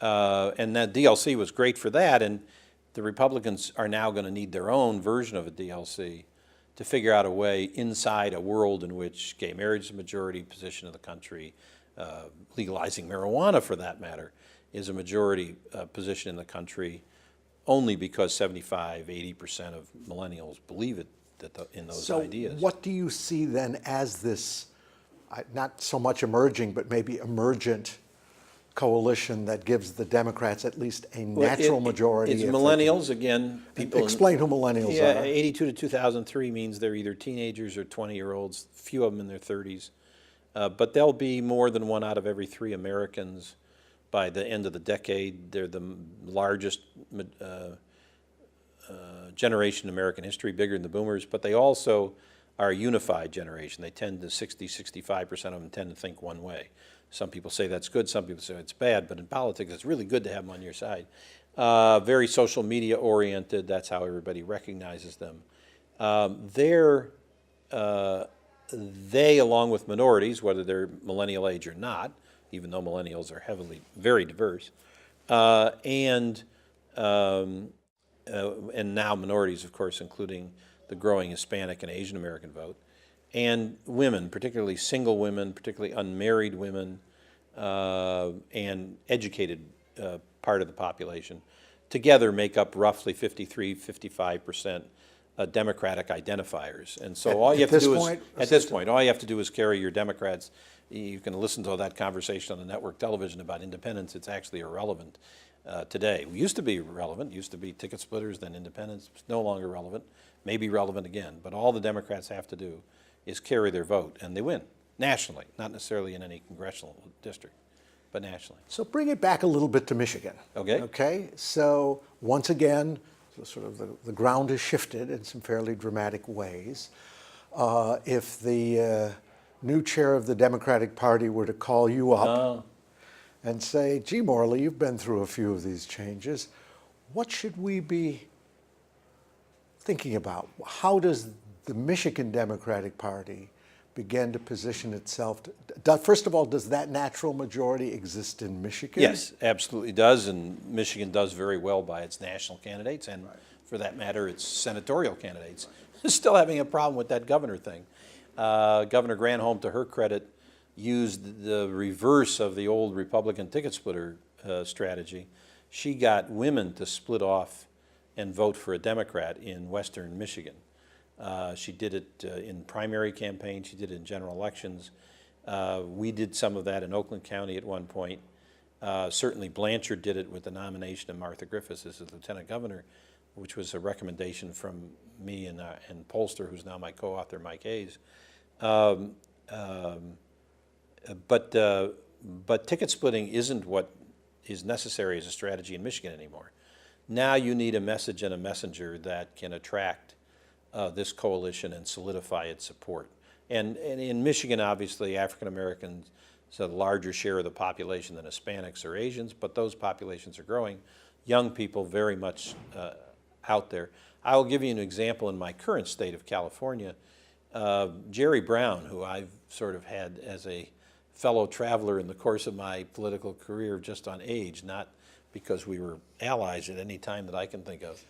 And that DLC was great for that, and the Republicans are now going to need their own version of a DLC to figure out a way inside a world in which gay marriage is a majority position in the country, legalizing marijuana for that matter is a majority position in the country only because 75, 80% of millennials believe it, in those ideas. So what do you see then as this, not so much emerging, but maybe emergent coalition that gives the Democrats at least a natural majority? It's millennials, again. People explain who millennials yeah, are. 82 to 2003 means they're either teenagers or 20-year-olds, few of them in their 30s. But they'll be more than 1 out of every 3 Americans by the end of the decade. They're the largest generation in American history, bigger than the boomers, but they also are a unified generation. They tend to, 65% of them tend to think one way. Some people say that's good, some people say it's bad, but in politics it's really good to have them on your side. Very social media oriented, that's how everybody recognizes them. They, along with minorities, whether they're millennial age or not, even though millennials are very diverse, and now minorities, of course, including the growing Hispanic and Asian American vote, and women, particularly single women, particularly unmarried women, and educated part of the population, together make up roughly 53, 55% Democratic identifiers. And so all you have to do is, at this point, all you have to do is carry your Democrats. You can listen to that conversation on the network television about independence. It's actually irrelevant today. We used to be relevant, used to be ticket splitters, then independents. It's no longer relevant, may be relevant again. But all the Democrats have to do is carry their vote, and they win nationally, not necessarily in any congressional district, but nationally. So bring it back a little bit to Michigan. Okay. Okay. So once again, sort of the ground has shifted in some fairly dramatic ways. If the new chair of the Democratic Party were to call you up and say, gee, Morley, you've been through a few of these changes, what should we be thinking about? How does the Michigan Democratic Party begin to position itself? First of all, does that natural majority exist in Michigan? Yes, absolutely does, and Michigan does very well by its national candidates, and for that matter, its senatorial candidates. Still having a problem with that governor thing. Governor Granholm, to her credit, used the reverse of the old Republican ticket splitter strategy. She got women to split off and vote for a Democrat in western Michigan. She did it in primary campaigns, she did it in general elections. We did some of that in Oakland County at one point. Certainly Blanchard did it with the nomination of Martha Griffiths as the lieutenant governor, which was a recommendation from me and pollster, who's now my co-author, Mike Hayes. But ticket splitting isn't what is necessary as a strategy in Michigan anymore. Now you need a message and a messenger that can attract this coalition and solidify its support. And in Michigan, obviously, African Americans is a larger share of the population than Hispanics or Asians, but those populations are growing. Young people very much out there. I will give you an example in my current state of California. Jerry Brown, who I've sort of had as a fellow traveler in the course of my political career just on age, not because we were allies at any time that I can think of.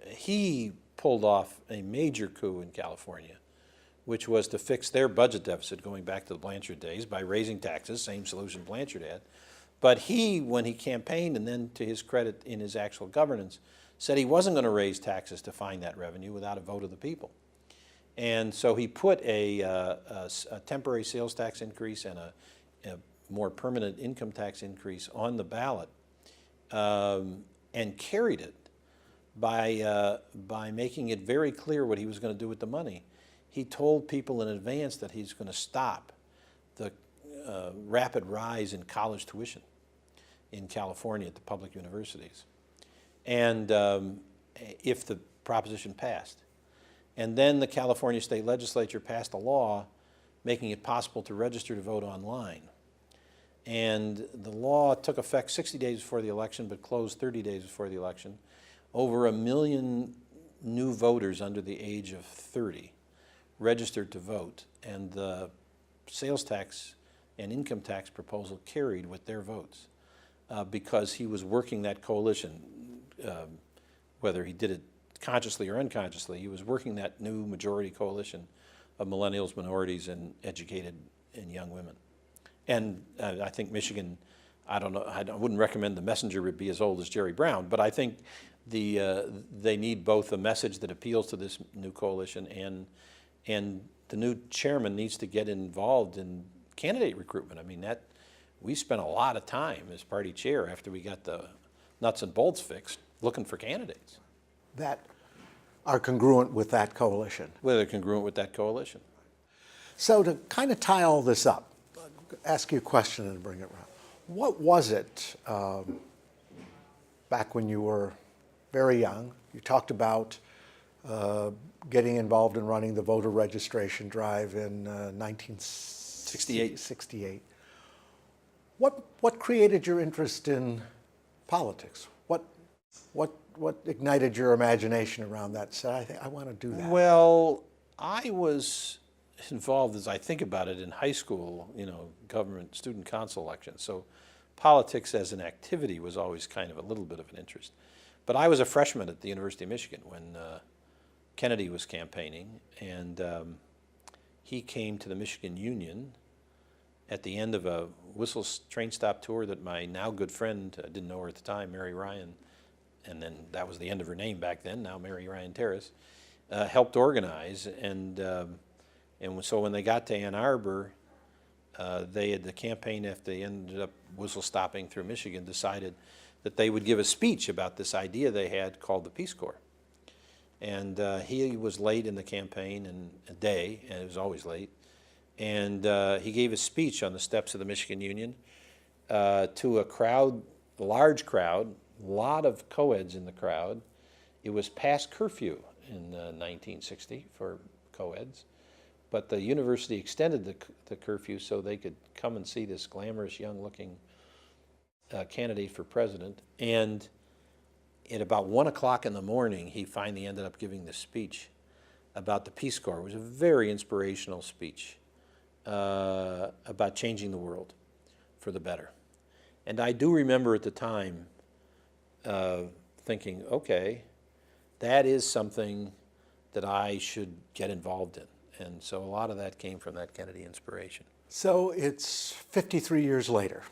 He pulled off a major coup in California, which was to fix their budget deficit going back to the Blanchard days by raising taxes, same solution Blanchard had. But he, when he campaigned, and then to his credit in his actual governance, said he wasn't going to raise taxes to find that revenue without a vote of the people. And so he put a temporary sales tax increase and a more permanent income tax increase on the ballot and carried it by making it very clear what he was going to do with the money. He told people in advance that he's going to stop the rapid rise in college tuition in California at the public universities, and if the proposition passed. And then the California State Legislature passed a law making it possible to register to vote online. And the law took effect 60 days before the election, but closed 30 days before the election. Over 1 million new voters under the age of 30 registered to vote, and the sales tax and income tax proposal carried with their votes because he was working that coalition, whether he did it consciously or unconsciously. He was working that new majority coalition of millennials, minorities, and educated and young women. And I think Michigan, I don't know, I wouldn't recommend the messenger would be as old as Jerry Brown, but I think they need both a message that appeals to this new coalition, and the new chairman needs to get involved in candidate recruitment. I mean, we spent a lot of time as party chair after we got the nuts and bolts fixed looking for candidates. That are congruent with that coalition. Whether congruent with that coalition. So to kind of tie all this up, ask you a question and bring it around. What was it back when you were very young? You talked about getting involved in running the voter registration drive in 1968. What created your interest in politics? What ignited your imagination around that? Said, I want to do that. Well, I was involved, as I think about it, in high school, government student council elections. So politics as an activity was always kind of a little bit of an interest. But I was a freshman at the University of Michigan when Kennedy was campaigning, and he came to the Michigan Union at the end of a whistle train stop tour that my now good friend, I didn't know her at the time, Mary Ryan, and then that was the end of her name back then, now Mary Ryan Terrace, helped organize. And so when they got to Ann Arbor, the campaign, after they ended up whistle stopping through Michigan, decided that they would give a speech about this idea they had called the Peace Corps. And he was late in the campaign, and a day, and it was always late. And he gave a speech on the steps of the Michigan Union to a crowd, a large crowd, a lot of co-eds in the crowd. It was past curfew in 1960 for co-eds, but the university extended the curfew so they could come and see this glamorous, young-looking candidate for president. And at about 1 o'clock in the morning, he finally ended up giving this speech about the Peace Corps. It was a very inspirational speech about changing the world for the better. And I do remember at the time thinking, okay, that is something that I should get involved in. And so a lot of that came from that Kennedy inspiration. So it's 53 years later.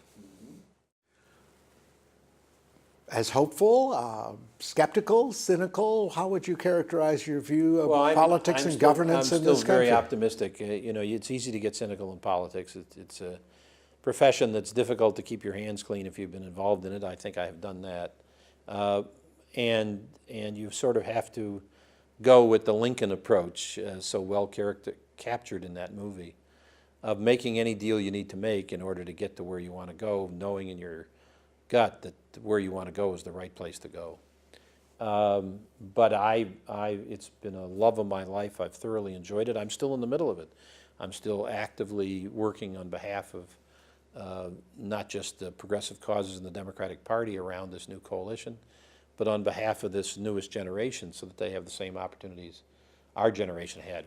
As hopeful, skeptical, cynical, how would you characterize your view of politics and governance in this country? I'm still very optimistic. It's easy to get cynical in politics. It's a profession that's difficult to keep your hands clean if you've been involved in it. I think I have done that. And you sort of have to go with the Lincoln approach, so well captured in that movie, of making any deal you need to make in order to get to where you want to go, knowing in your gut that where you want to go is the right place to go. But it's been a love of my life. I've thoroughly enjoyed it. I'm still in the middle of it. I'm still actively working on behalf of not just the progressive causes in the Democratic Party around this new coalition, but on behalf of this newest generation so that they have the same opportunities our generation had.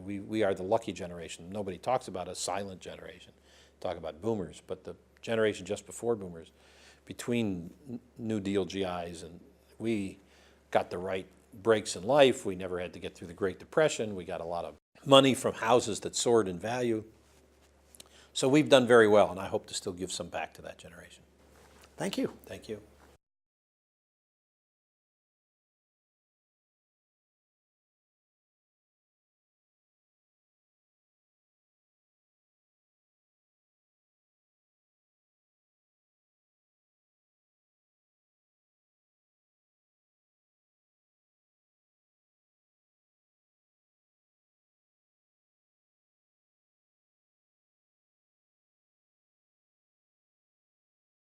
We are the lucky generation. Nobody talks about a silent generation. Talk about boomers, but the generation just before boomers, between New Deal GIs, and we got the right breaks in life. We never had to get through the Great Depression. We got a lot of money from houses that soared in value. So we've done very well, and I hope to still give some back to that generation. Thank you. Thank you.